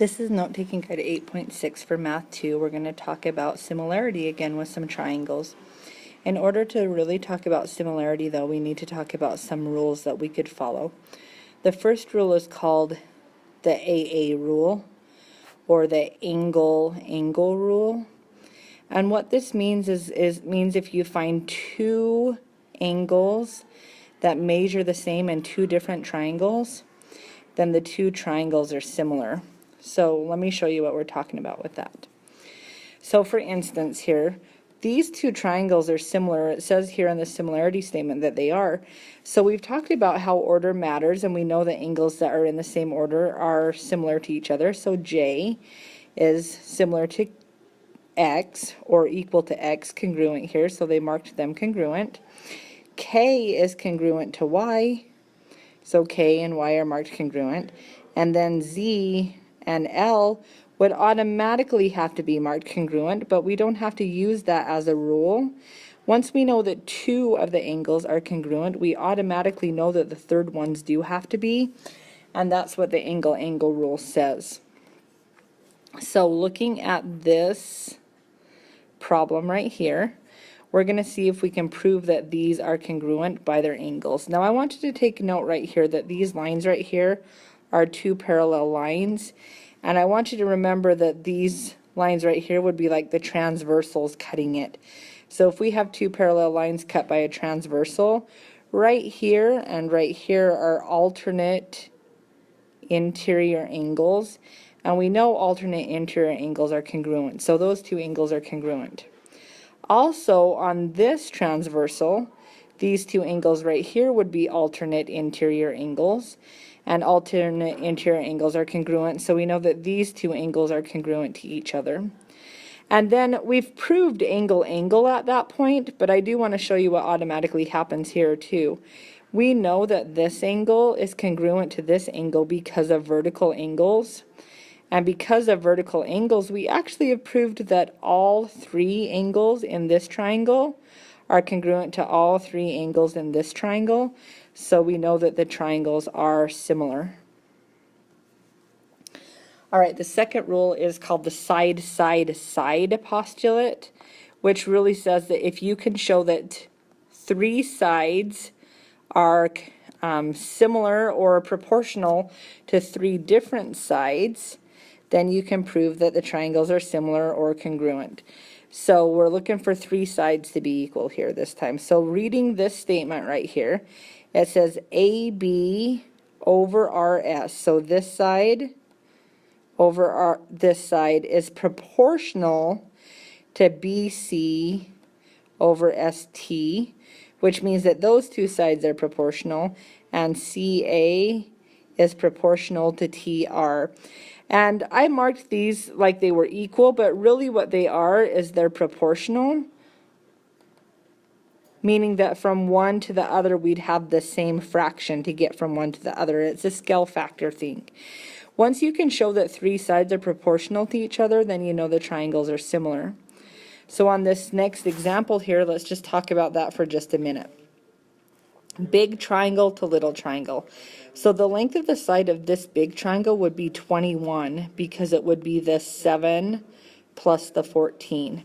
This is Note Taking Guide 8.6 for Math 2. We're going to talk about similarity again with some triangles. In order to really talk about similarity, though, we need to talk about some rules that we could follow. The first rule is called the AA rule, or the angle rule. And what this means is means if you find two angles that measure the same in two different triangles, then the two triangles are similar. So let me show you what we're talking about with that. So for instance here, these two triangles are similar. It says here in the similarity statement that they are. So we've talked about how order matters, and we know the angles that are in the same order are similar to each other. So J is similar to X, or equal to X, congruent here, so they marked them congruent. K is congruent to Y, so K and Y are marked congruent. And then Z and L would automatically have to be marked congruent, but we don't have to use that as a rule. Once we know that two of the angles are congruent, we automatically know that the third ones do have to be, and that's what the angle rule says. So looking at this problem right here, we're going to see if we can prove that these are congruent by their angles. Now I want you to take note right here that these lines right here are two parallel lines, and I want you to remember that these lines right here would be like the transversals cutting it. So if we have two parallel lines cut by a transversal, right here and right here are alternate interior angles, and we know alternate interior angles are congruent, so those two angles are congruent. Also on this transversal, these two angles right here would be alternate interior angles, and alternate interior angles are congruent, so we know that these two angles are congruent to each other. And then we've proved angle at that point, but I do want to show you what automatically happens here too. We know that this angle is congruent to this angle because of vertical angles. And because of vertical angles, we actually have proved that all three angles in this triangle are congruent to all three angles in this triangle. So we know that the triangles are similar. All right, the second rule is called the side postulate, which really says that if you can show that three sides are similar or proportional to three different sides, then you can prove that the triangles are similar or congruent. So we're looking for three sides to be equal here this time. So reading this statement right here, it says AB over RS. So this side over this side is proportional to BC over ST, which means that those two sides are proportional, and CA is proportional to TR. And I marked these like they were equal, but really what they are is they're proportional, meaning that from one to the other we'd have the same fraction to get from one to the other. It's a scale factor thing. Once you can show that three sides are proportional to each other, then you know the triangles are similar. So on this next example here, let's just talk about that for just a minute. Big triangle to little triangle. So the length of the side of this big triangle would be 21 because it would be the 7 plus the 14.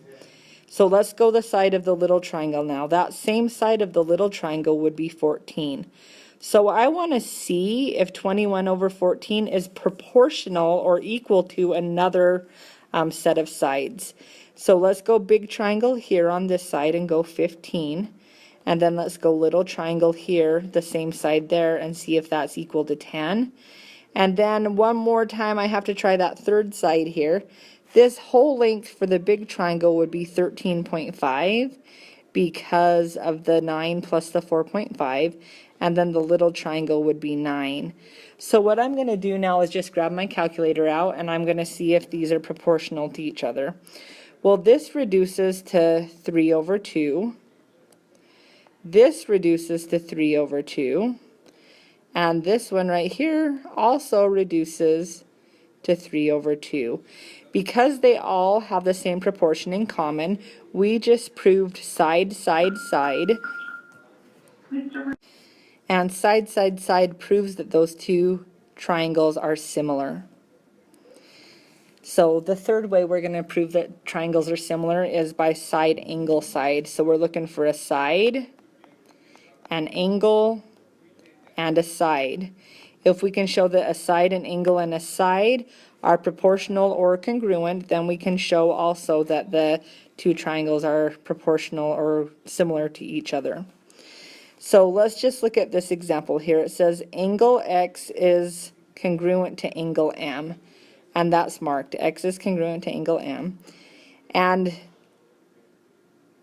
So let's go the side of the little triangle now. That same side of the little triangle would be 14. So I want to see if 21 over 14 is proportional or equal to another set of sides. So let's go big triangle here on this side and go 15. And then let's go little triangle here, the same side there, and see if that's equal to 10. And then one more time I have to try that third side here. This whole length for the big triangle would be 13.5 because of the 9 plus the 4.5, and then the little triangle would be 9. So what I'm going to do now is just grab my calculator out, and I'm going to see if these are proportional to each other. Well, this reduces to 3 over 2. This reduces to 3 over 2. And this one right here also reduces to 3 over 2. Because they all have the same proportion in common, we just proved side. And side proves that those two triangles are similar. So the third way we're going to prove that triangles are similar is by side, angle, side. So we're looking for a side, an angle, and a side. If we can show that a side, an angle, and a side are proportional or congruent, then we can show also that the two triangles are proportional or similar to each other. So let's just look at this example here. It says angle X is congruent to angle M, and that's marked. X is congruent to angle M. And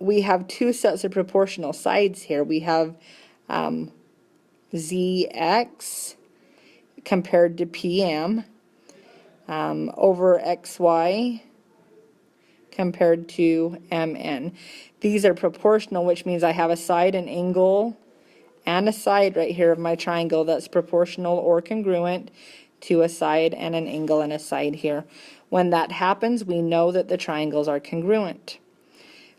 we have two sets of proportional sides here. We have ZX compared to PM over XY compared to MN. These are proportional, which means I have a side, an angle, and a side right here of my triangle that's proportional or congruent to a side and an angle and a side here. When that happens, we know that the triangles are congruent.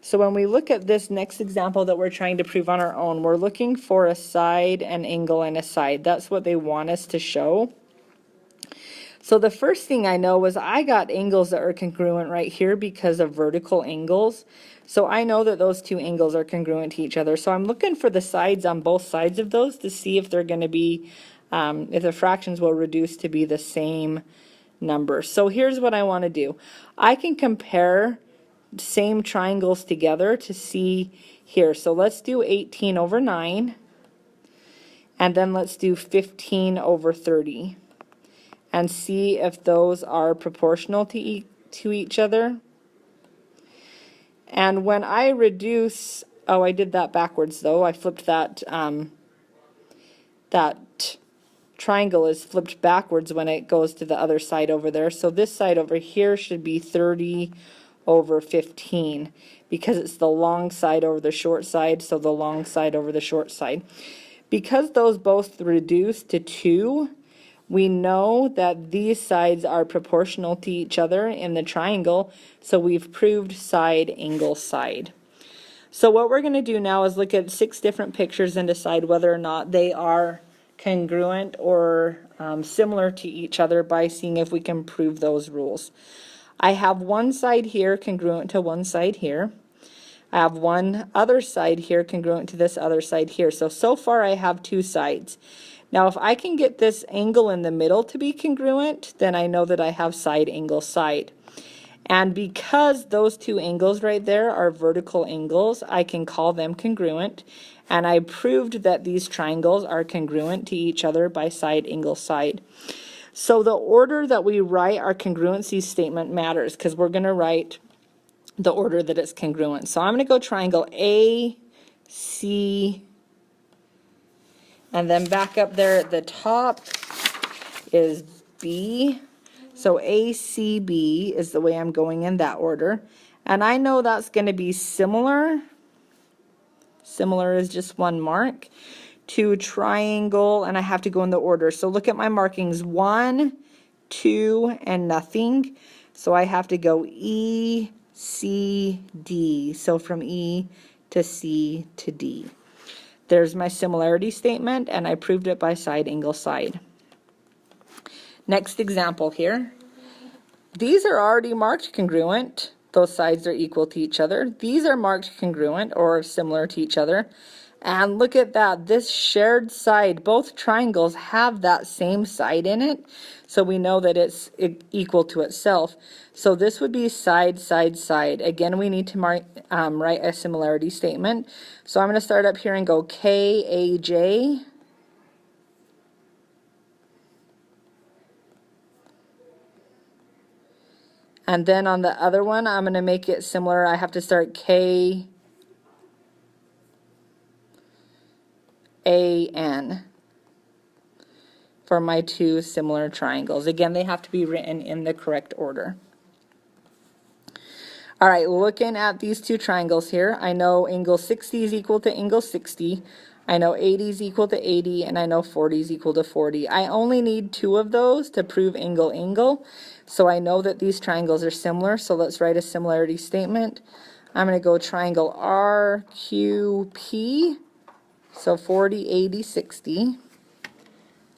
So when we look at this next example that we're trying to prove on our own, we're looking for a side, an angle, and a side. That's what they want us to show. So the first thing I know is I got angles that are congruent right here because of vertical angles. So I know that those two angles are congruent to each other. So I'm looking for the sides on both sides of those to see if they're going to be, if the fractions will reduce to be the same number. So here's what I want to do. I can compare same triangles together to see here. So let's do 18 over 9, and then let's do 15 over 30. And see if those are proportional to each other. And when I reduce, oh, I did that backwards though. I flipped that, that triangle is flipped backwards when it goes to the other side over there. So this side over here should be 30 over 15 because it's the long side over the short side, so the long side over the short side. Because those both reduce to 2, we know that these sides are proportional to each other in the triangle, so we've proved side, angle, side. So what we're going to do now is look at 6 different pictures and decide whether or not they are congruent or similar to each other by seeing if we can prove those rules. I have one side here congruent to one side here. I have one other side here congruent to this other side here. So far I have 2 sides. Now if I can get this angle in the middle to be congruent, then I know that I have side, angle, side. And because those 2 angles right there are vertical angles, I can call them congruent. And I proved that these triangles are congruent to each other by side, angle, side. So the order that we write our congruency statement matters because we're going to write the order that it's congruent. So I'm going to go triangle A, C, and then back up there at the top is B. So ACB is the way I'm going in that order. And I know that's going to be similar. Similar is just one mark. To triangle, and I have to go in the order. So look at my markings, 1, 2, and nothing. So I have to go E, C, D. So from E to C to D. There's my similarity statement, and I proved it by side, angle, side. Next example here. These are already marked congruent. Those sides are equal to each other. These are marked congruent or similar to each other. And look at that, this shared side, both triangles have that same side in it, so we know that it's equal to itself. So this would be side, side, side. Again, we need to write a similarity statement. So I'm going to start up here and go KAJ. And then on the other one, I'm going to make it similar. I have to start KAN for my 2 similar triangles. Again, they have to be written in the correct order. All right, looking at these 2 triangles here, I know angle 60 is equal to angle 60. I know 80 is equal to 80, and I know 40 is equal to 40. I only need 2 of those to prove angle, angle. So I know that these triangles are similar, so let's write a similarity statement. I'm going to go triangle RQP, so 40, 80, 60.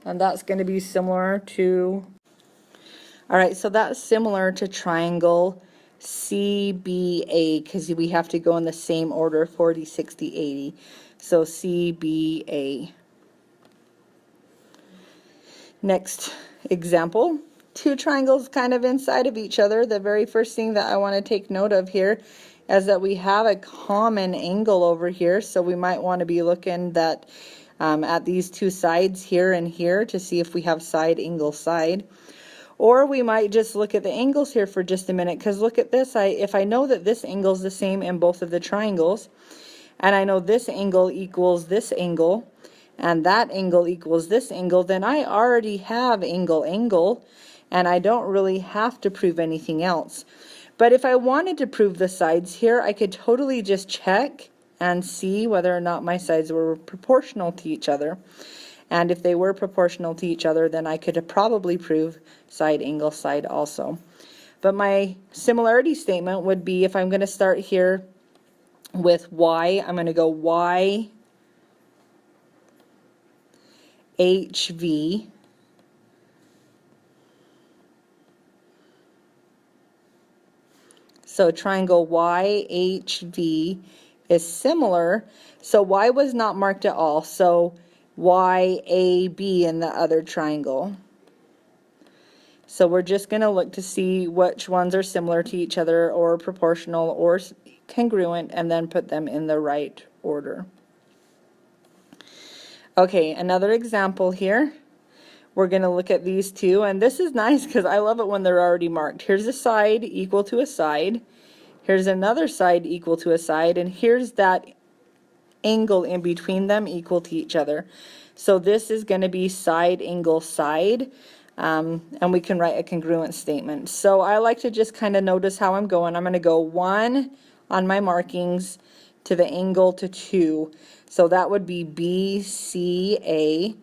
And that's going to be similar to, All right, so that's similar to triangle CBA because we have to go in the same order, 40, 60, 80. So CBA. Next example, two triangles kind of inside of each other. The very first thing that I want to take note of here is that we have a common angle over here, so we might want to be looking at these two sides here and here to see if we have side angle side. Or we might just look at the angles here for just a minute, because look at this. If I know that this angle is the same in both of the triangles, and I know this angle equals this angle, and that angle equals this angle, then I already have angle, and I don't really have to prove anything else. But if I wanted to prove the sides here, I could totally just check and see whether or not my sides were proportional to each other. And if they were proportional to each other, then I could probably prove side angle side also. But my similarity statement would be, if I'm going to start here with y, I'm going to go y HV so triangle YHV is similar. So y was not marked at all, so YAB in the other triangle. So we're just going to look to see which ones are similar to each other or proportional or congruent, and then put them in the right order. Okay, another example here. We're going to look at these two, and this is nice because I love it when they're already marked. Here's a side equal to a side. Here's another side equal to a side, and here's that angle in between them equal to each other. So this is going to be side angle side, and we can write a congruent statement. So I like to just kind of notice how I'm going. I'm going to go 1 on my markings to the angle to 2. So that would be BCA,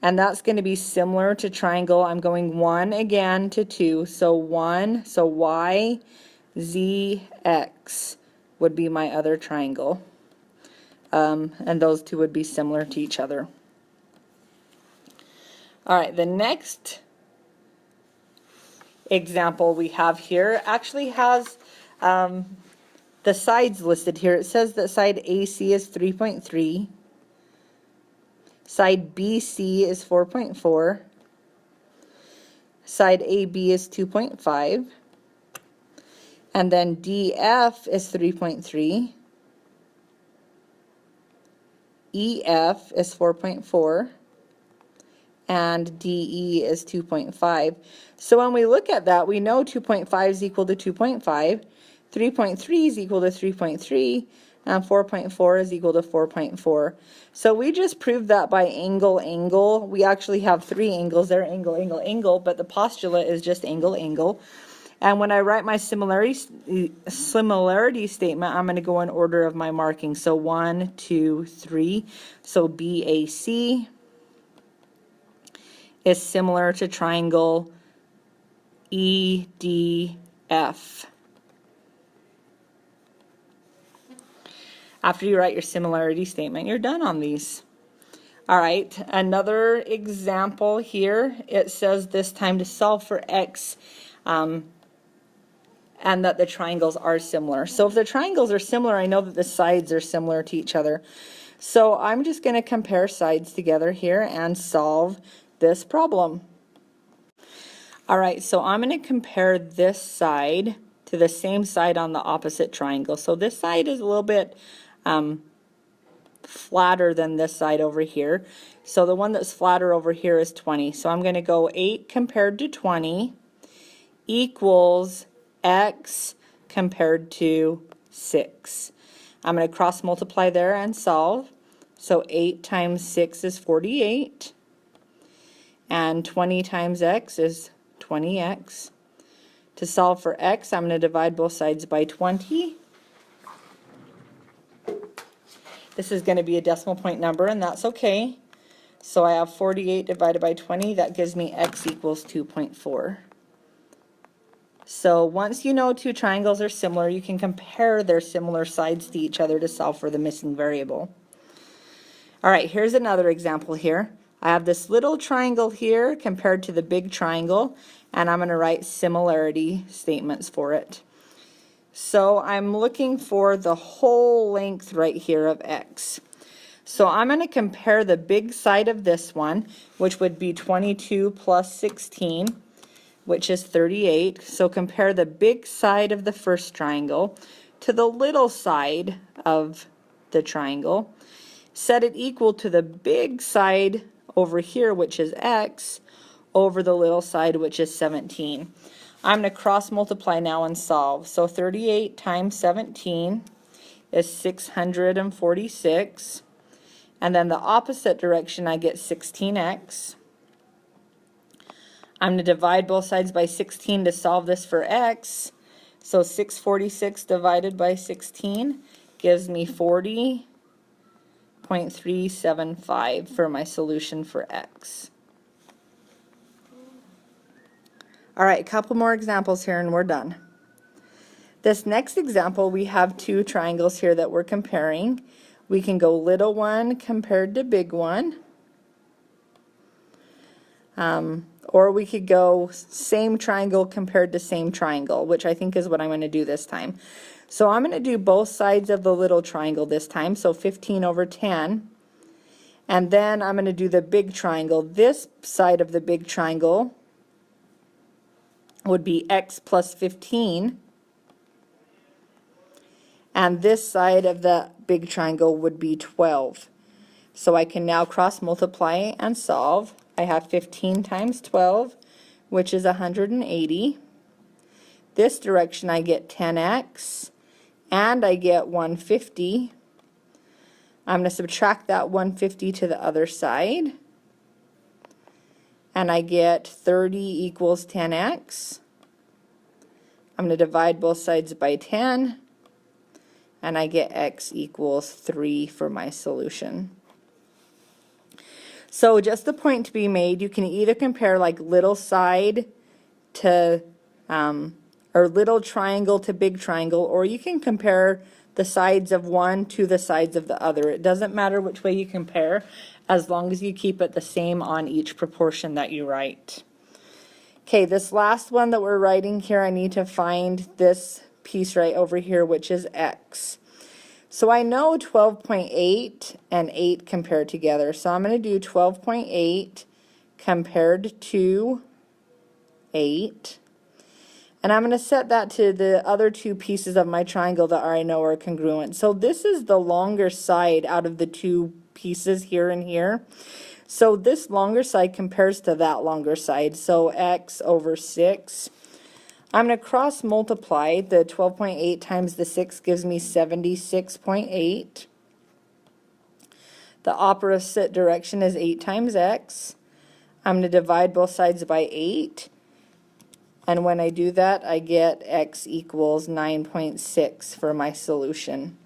and that's going to be similar to triangle. I'm going 1 again to 2, so 1, so YZX would be my other triangle. And those two would be similar to each other. All right, the next example we have here actually has the sides listed here. It says that side AC is 3.3, side BC is 4.4, side AB is 2.5, and then DF is 3.3, EF is 4.4, and DE is 2.5. So when we look at that, we know 2.5 is equal to 2.5, 3.3 is equal to 3.3, and 4.4 is equal to 4.4. So we just proved that by angle. We actually have three angles there, angle, but the postulate is just angle. And when I write my similarity statement, I'm going to go in order of my marking. So 1, 2, 3. So BAC is similar to triangle EDF. After you write your similarity statement, you're done on these. All right, another example here. It says this time to solve for x and that the triangles are similar. So if the triangles are similar, I know that the sides are similar to each other. So I'm just going to compare sides together here and solve this problem. All right, so I'm going to compare this side to the same side on the opposite triangle. So this side is a little bit flatter than this side over here. So the one that's flatter over here is 20. So I'm going to go 8 compared to 20 equals x compared to 6. I'm going to cross multiply there and solve. So 8 times 6 is 48. And 20 times x is 20x. To solve for x, I'm going to divide both sides by 20. This is going to be a decimal point number, and that's okay. So I have 48 divided by 20. That gives me x equals 2.4. So once you know two triangles are similar, you can compare their similar sides to each other to solve for the missing variable. All right, here's another example here. I have this little triangle here compared to the big triangle, and I'm going to write similarity statements for it. So I'm looking for the whole length right here of x. So I'm going to compare the big side of this one, which would be 22 plus 16, which is 38. So compare the big side of the first triangle to the little side of the triangle. Set it equal to the big side over here, which is x, over the little side, which is 17. I'm going to cross multiply now and solve. So 38 times 17 is 646. And then the opposite direction, I get 16x. I'm going to divide both sides by 16 to solve this for x. So 646 divided by 16 gives me 40.375 for my solution for x. All right, a couple more examples here and we're done. This next example, we have two triangles here that we're comparing. We can go little one compared to big one. Or we could go same triangle compared to same triangle, which I think is what I'm going to do this time. So I'm going to do both sides of the little triangle this time, so 15 over 10. And then I'm going to do the big triangle. This side of the big triangle would be x plus 15. And this side of the big triangle would be 12. So I can now cross multiply and solve. I have 15 times 12, which is 180. This direction I get 10x, and I get 150. I'm going to subtract that 150 to the other side, and I get 30 equals 10x. I'm going to divide both sides by 10, and I get x equals 3 for my solution. So just the point to be made, you can either compare like little side to, or little triangle to big triangle, or you can compare the sides of one to the sides of the other. It doesn't matter which way you compare, as long as you keep it the same on each proportion that you write. Okay, this last one that we're writing here, I need to find this piece right over here, which is x. So I know 12.8 and 8 compared together. So I'm going to do 12.8 compared to 8. And I'm going to set that to the other two pieces of my triangle that I know are congruent. So this is the longer side out of the two pieces here and here. So this longer side compares to that longer side. So x over 6. I'm going to cross multiply. The 12.8 times the 6 gives me 76.8. The opposite direction is 8 times x. I'm going to divide both sides by 8. And when I do that, I get x equals 9.6 for my solution.